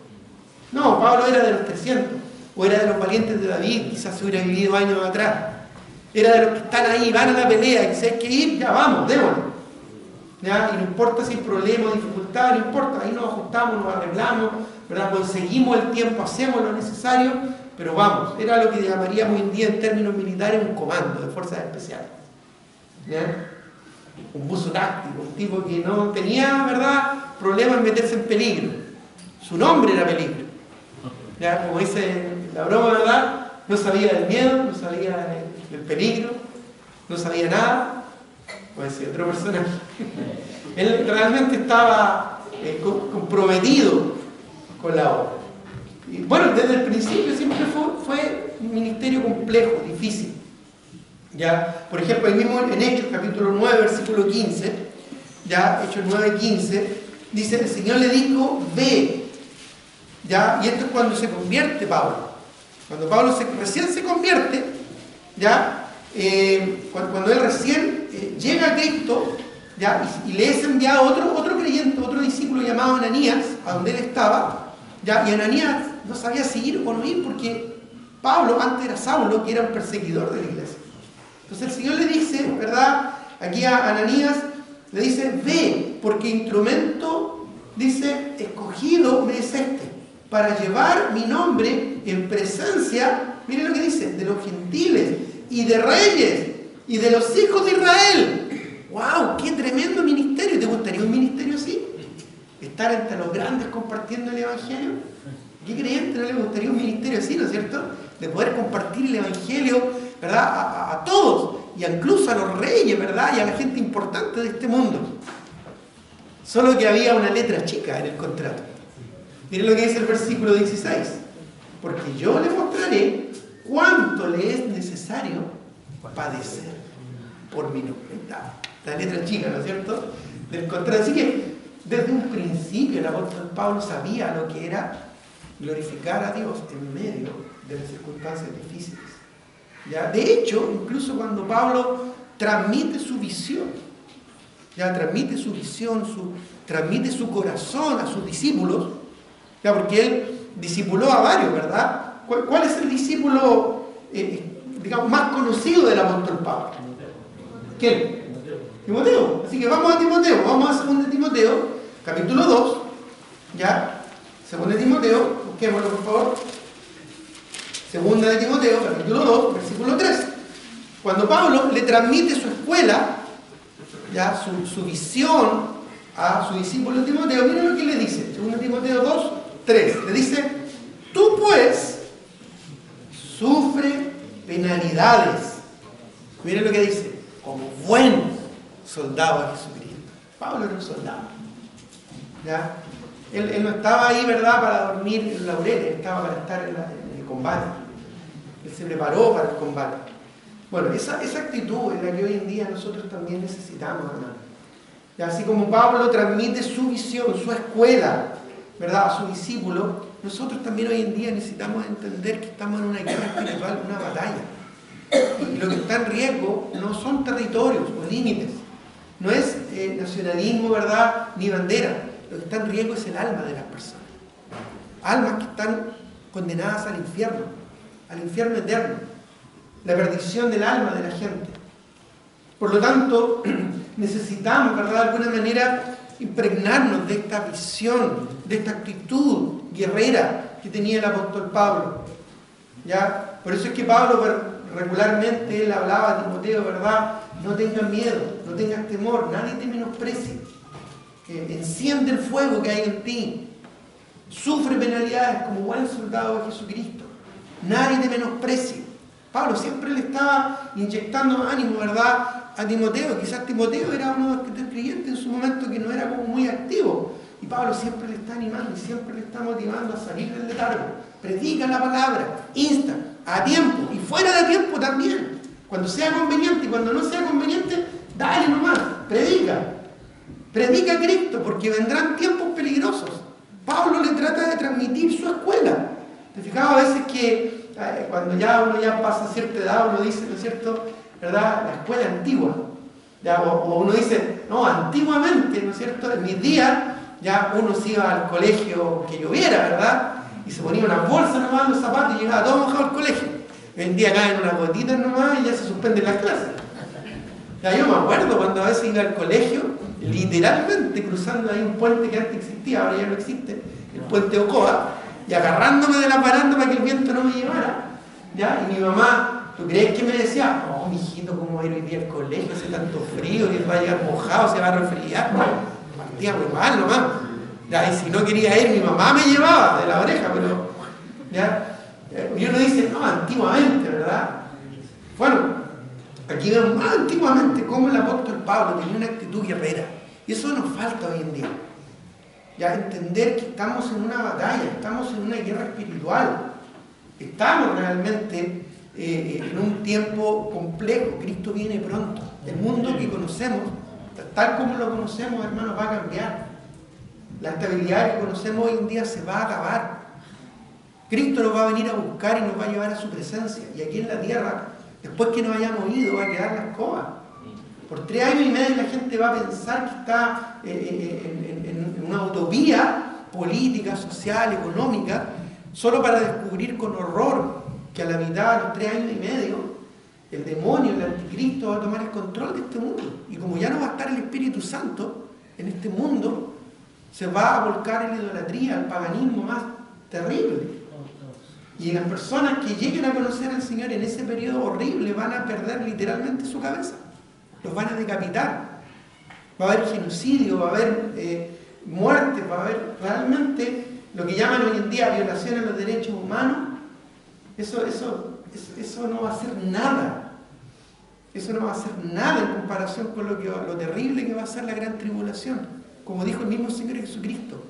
No, Pablo era de los 300, o era de los valientes de David, quizás se hubiera vivido años atrás. Era de los que están ahí, van a la pelea, y si hay que ir, ya vamos, démosle. ¿Ya? Y no importa si hay problemas o dificultades, no importa, ahí nos ajustamos, nos arreglamos, ¿verdad? Conseguimos el tiempo, hacemos lo necesario, pero vamos, era lo que llamaríamos hoy en día en términos militares un comando de fuerzas especiales. ¿Ya? Un buzo táctico, un tipo que no tenía, ¿verdad?, problemas en meterse en peligro. Su nombre era peligro. ¿Ya? Como dice la broma, ¿verdad?, no sabía del miedo, no sabía del peligro, no sabía nada. Puede ser otro personaje. Él realmente estaba comprometido con la obra. Y bueno, desde el principio siempre fue un ministerio complejo, difícil. ¿Ya? Por ejemplo, ahí mismo en Hechos, capítulo 9, versículo 15, ya, Hechos 9, 15, dice, el Señor le dijo, ve. ¿Ya? Y esto es cuando se convierte Pablo. Cuando Pablo recién se convierte, ¿ya? Cuando él recién llega a Cristo, ¿ya? Y le es enviado otro creyente, otro discípulo llamado Ananías, a donde él estaba, ¿ya? Y Ananías no sabía si ir o no ir porque Pablo antes era Saulo, que era un perseguidor de la iglesia. Entonces el Señor le dice, ¿verdad?, aquí a Ananías, le dice, ve, porque instrumento, dice, escogido me es este, para llevar mi nombre en presencia, miren lo que dice, de los gentiles y de reyes y de los hijos de Israel. ¡Wow! ¡Qué tremendo ministerio! ¿Te gustaría un ministerio así? Estar entre los grandes compartiendo el evangelio. ¿Qué creyente no le gustaría un ministerio así, no es cierto? De poder compartir el evangelio, ¿verdad?, a todos, y incluso a los reyes, ¿verdad?, y a la gente importante de este mundo. Solo que había una letra chica en el contrato. Miren lo que dice el versículo 16. Porque yo le mostraré cuánto le es necesario padecer por mi nombre. La letra chica, ¿no es cierto?, del contrato. Así que desde un principio el apóstol Pablo sabía lo que era glorificar a Dios en medio de las circunstancias difíciles. ¿Ya? De hecho, incluso cuando Pablo transmite su visión, ya transmite su visión, transmite su corazón a sus discípulos, ya, porque él discipuló a varios, ¿verdad? ¿Cuál es el discípulo, digamos, más conocido del apóstol Pablo? ¿Quién? Timoteo. Así que vamos a Timoteo, vamos a 2 Timoteo, capítulo 2, ¿ya? 2 Timoteo, busquémoslo por favor. 2 Timoteo, capítulo 2, versículo 3. Cuando Pablo le transmite su escuela, ya, su visión a su discípulo Timoteo, miren lo que le dice. 2 Timoteo 2, 3. Le dice, tú pues sufre penalidades. Miren lo que dice, como buen soldado de Jesucristo. Pablo era un soldado. ¿Ya? Él no estaba ahí, ¿verdad?, para dormir en laureles, estaba para estar en el combate. Él se preparó para el combate. Bueno, esa actitud es la que hoy en día nosotros también necesitamos, hermano. Y así como Pablo transmite su visión, su escuela, ¿verdad?, a sus discípulos, nosotros también hoy en día necesitamos entender que estamos en una guerra espiritual, una batalla. Y lo que está en riesgo no son territorios o límites, no es nacionalismo, ¿verdad?, ni bandera. Lo que está en riesgo es el alma de las personas. Almas que están condenadas al infierno eterno, la perdición del alma de la gente. Por lo tanto, necesitamos, ¿verdad?, de alguna manera impregnarnos de esta visión, de esta actitud guerrera que tenía el apóstol Pablo. ¿Ya? Por eso es que Pablo regularmente él hablaba a Timoteo, ¿verdad? No tengas miedo, no tengas temor, nadie te menosprecie. Enciende el fuego que hay en ti. Sufre penalidades como buen soldado de Jesucristo. Nadie te menosprecie. Pablo siempre le estaba inyectando ánimo, ¿verdad?, a Timoteo. Quizás Timoteo era uno de los creyentes en su momento que no era como muy activo. Y Pablo siempre le está animando y siempre le está motivando a salir del letargo. Predica la palabra, insta, a tiempo y fuera de tiempo también. Cuando sea conveniente y cuando no sea conveniente, dale nomás, predica. Predica a Cristo porque vendrán tiempos peligrosos. Pablo le trata de transmitir su escuela. ¿Te fijas a veces que cuando ya uno ya pasa cierta edad, uno dice, ¿no es cierto?, ¿verdad?, la escuela antigua. ¿Ya? O uno dice, no, antiguamente, ¿no es cierto?, en mis días, ya uno se iba al colegio que lloviera, ¿verdad?, y se ponía una bolsa nomás en los zapatos y llegaba todo mojado al colegio. Hoy en día caen unas gotitas nomás y ya se suspenden las clases. Ya, yo me acuerdo cuando a veces iba al colegio, literalmente cruzando ahí un puente que antes existía, ahora ya no existe, el puente Ocoa, y agarrándome de la baranda para que el viento no me llevara. ¿Ya? Y mi mamá, ¿tú crees que me decía, oh, mijito, ¿cómo va a ir hoy día al colegio? Hace tanto frío, que va a llegar mojado, se va a resfriar. Partía muy mal nomás. ¿Ya? Y si no quería ir, mi mamá me llevaba de la oreja, pero ¿ya? Y uno dice, no, antiguamente, ¿verdad? Bueno, aquí vemos más antiguamente cómo el apóstol Pablo tenía una actitud guerrera. Y eso nos falta hoy en día. Ya, entender que estamos en una batalla, estamos en una guerra espiritual. Estamos realmente en un tiempo complejo. Cristo viene pronto. El mundo que conocemos, tal como lo conocemos, hermanos, va a cambiar. La estabilidad que conocemos hoy en día se va a acabar. Cristo nos va a venir a buscar y nos va a llevar a su presencia. Y aquí en la tierra, después que nos hayamos ido, va a quedar la escoba. Por 3 años y medio la gente va a pensar que está en una utopía política, social, económica, solo para descubrir con horror que a la mitad de los 3 años y medio el demonio, el anticristo, va a tomar el control de este mundo. Y como ya no va a estar el Espíritu Santo en este mundo, se va a volcar en la idolatría, el paganismo más terrible. Y las personas que lleguen a conocer al Señor en ese periodo horrible van a perder literalmente su cabeza. Los van a decapitar. Va a haber genocidio, va a haber muerte, va a haber realmente lo que llaman hoy en día violación a los derechos humanos. Eso no va a ser nada. Eso no va a ser nada en comparación con lo terrible que va a ser la gran tribulación. Como dijo el mismo Señor Jesucristo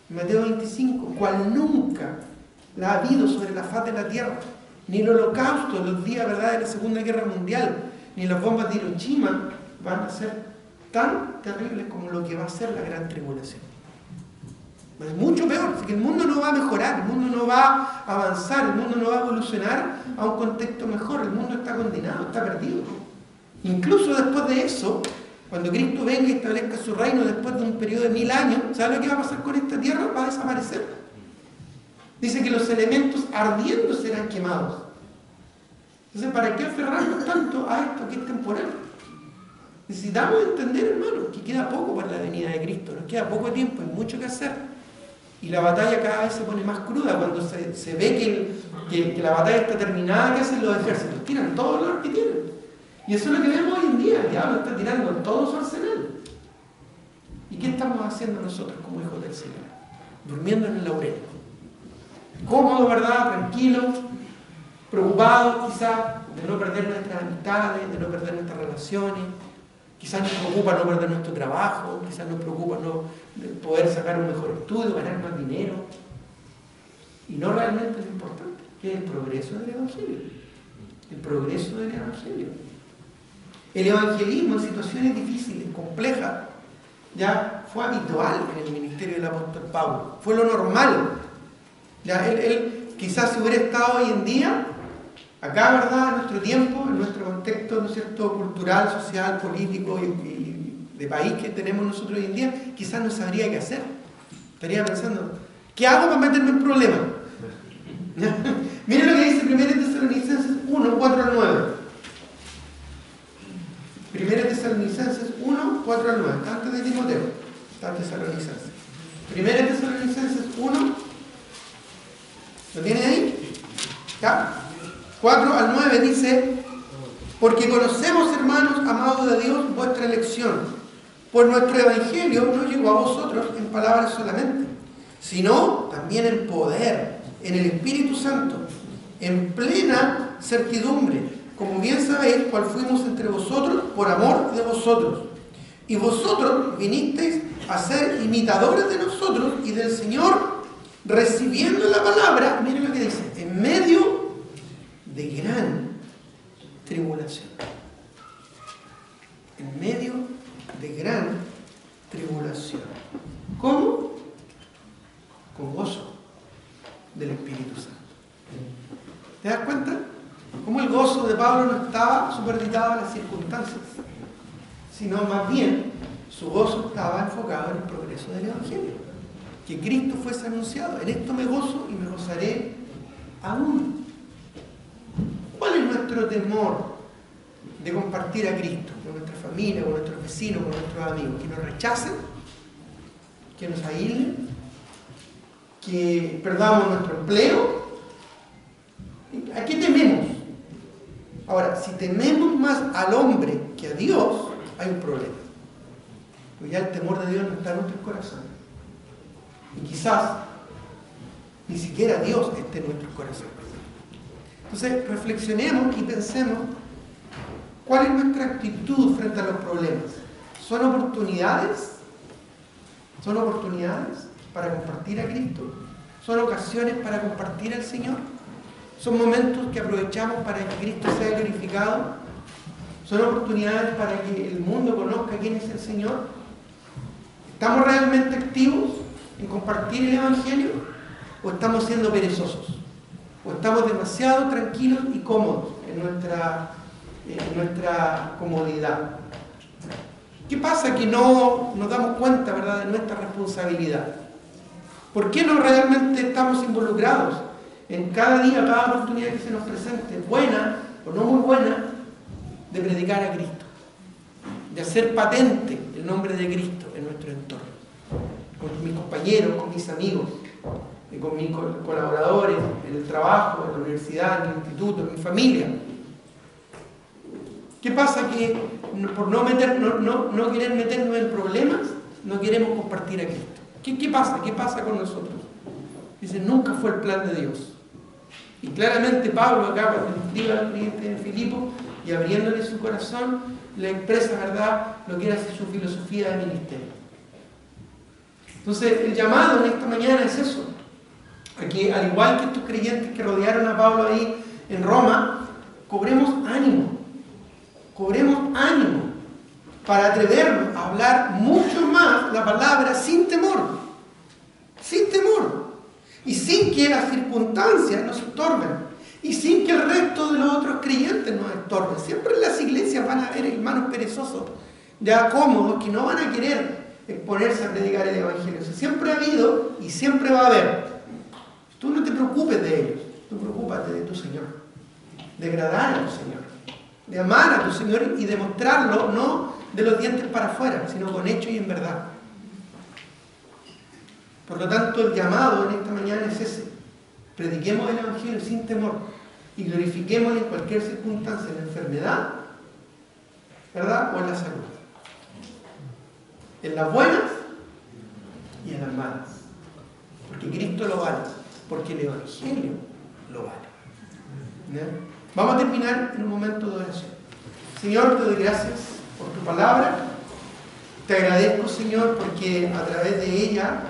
en Mateo 25, cual nunca la ha habido sobre la faz de la tierra, ni el holocausto, los días, ¿verdad?, de la Segunda Guerra Mundial, ni las bombas de Hiroshima van a ser tan terribles como lo que va a ser la gran tribulación. Es mucho peor, así que el mundo no va a mejorar, el mundo no va a avanzar, el mundo no va a evolucionar a un contexto mejor, el mundo está condenado, está perdido. Incluso después de eso, cuando Cristo venga y establezca su reino después de un periodo de 1000 años, ¿sabe lo que va a pasar con esta tierra? Va a desaparecer. Dice que los elementos ardiendo serán quemados. Entonces, ¿para qué aferrarnos tanto a esto que es temporal? Necesitamos entender, hermanos, que queda poco para la venida de Cristo, nos queda poco tiempo, hay mucho que hacer. Y la batalla cada vez se pone más cruda cuando se ve que la batalla está terminada. ¿Qué hacen los ejércitos? Tiran todo lo que tienen. Y eso es lo que vemos hoy en día. El diablo está tirando todo su arsenal. ¿Y qué estamos haciendo nosotros como hijos del Señor? Durmiendo en el laurel. Cómodos, ¿verdad? Tranquilos, preocupados quizás de no perder nuestras amistades, de no perder nuestras relaciones. Quizás nos preocupa no perder nuestro trabajo, quizás nos preocupa no poder sacar un mejor estudio, ganar más dinero. Y no realmente lo importante, que es el progreso del Evangelio. el progreso del Evangelio. El evangelismo en situaciones difíciles, complejas, ya fue habitual en el ministerio del apóstol Pablo. Fue lo normal. Ya él quizás si hubiera estado hoy en día, acá, ¿verdad?, en nuestro tiempo, en nuestro contexto, ¿no es cierto?, cultural, social, político y de país que tenemos nosotros hoy en día, quizás no sabría qué hacer. Estaría pensando, ¿qué hago para meterme en problemas? Miren lo que dice 1 Tesalonicenses 1, 4 al 9. 1 Tesalonicenses 1, 4 al 9. Antes de Timoteo, está Tesalonicenses. 1 Tesalonicenses 1, ¿lo tiene ahí? ¿Ya? 4 al 9 dice: porque conocemos, hermanos amados de Dios, vuestra elección, pues nuestro evangelio no llegó a vosotros en palabras solamente, sino también en poder, en el Espíritu Santo, en plena certidumbre, como bien sabéis cuál fuimos entre vosotros por amor de vosotros. Y vosotros vinisteis a ser imitadores de nosotros y del Señor, recibiendo la palabra, miren lo que dice, en medio de gran tribulación. En medio de gran tribulación. ¿Cómo? Con gozo del Espíritu Santo. ¿Te das cuenta? Cómo el gozo de Pablo no estaba supeditado a las circunstancias, sino más bien su gozo estaba enfocado en el progreso del Evangelio. Que Cristo fuese anunciado. En esto me gozo y me gozaré aún. ¿Cuál es nuestro temor de compartir a Cristo con nuestra familia, con nuestros vecinos, con nuestros amigos? ¿Que nos rechacen? ¿Que nos aíslen? ¿Que perdamos nuestro empleo? ¿A qué tememos? Ahora, si tememos más al hombre que a Dios, hay un problema. Porque ya el temor de Dios no está en nuestros corazones. Y quizás ni siquiera Dios esté en nuestros corazones. Entonces, reflexionemos y pensemos cuál es nuestra actitud frente a los problemas. ¿Son oportunidades? ¿Son oportunidades para compartir a Cristo? ¿Son ocasiones para compartir al Señor? ¿Son momentos que aprovechamos para que Cristo sea glorificado? ¿Son oportunidades para que el mundo conozca quién es el Señor? ¿Estamos realmente activos en compartir el Evangelio? ¿O estamos siendo perezosos? ¿O estamos demasiado tranquilos y cómodos en nuestra comodidad? ¿Qué pasa que no nos damos cuenta, ¿verdad?, de nuestra responsabilidad? ¿Por qué no realmente estamos involucrados en cada día, cada oportunidad que se nos presente, buena o no muy buena, de predicar a Cristo? De hacer patente el nombre de Cristo en nuestro entorno. Con mis compañeros, con mis amigos, con mis colaboradores, en el trabajo, en la universidad, en el instituto, en mi familia. ¿Qué pasa? Que por no querer meternos en problemas, no queremos compartir a Cristo. ¿Qué pasa? ¿Qué pasa con nosotros? Dice, nunca fue el plan de Dios. Y claramente Pablo acá, cuando escribe al creyente en Filipo y abriéndole su corazón, le expresa, ¿verdad?, lo que era su filosofía de ministerio. Entonces, el llamado en esta mañana es eso. A que, al igual que estos creyentes que rodearon a Pablo ahí en Roma, cobremos ánimo para atrevernos a hablar mucho más la palabra sin temor, y sin que las circunstancias nos estorben, y sin que el resto de los otros creyentes nos estorben. Siempre en las iglesias van a haber hermanos perezosos, ya cómodos, que no van a querer exponerse a predicar el Evangelio. Eso siempre ha habido y siempre va a haber. Tú no te preocupes de ellos, tú preocúpate de tu Señor, de agradar a tu Señor, de amar a tu Señor y demostrarlo, no de los dientes para afuera, sino con hecho y en verdad. Por lo tanto, el llamado en esta mañana es ese: prediquemos el Evangelio sin temor y glorifiquémosle en cualquier circunstancia, en la enfermedad, ¿verdad?, o en la salud, en las buenas y en las malas, porque Cristo lo vale, porque el Evangelio lo vale. ¿No? Vamos a terminar en un momento de oración. Señor, te doy gracias por tu palabra. Te agradezco, Señor, porque a través de ella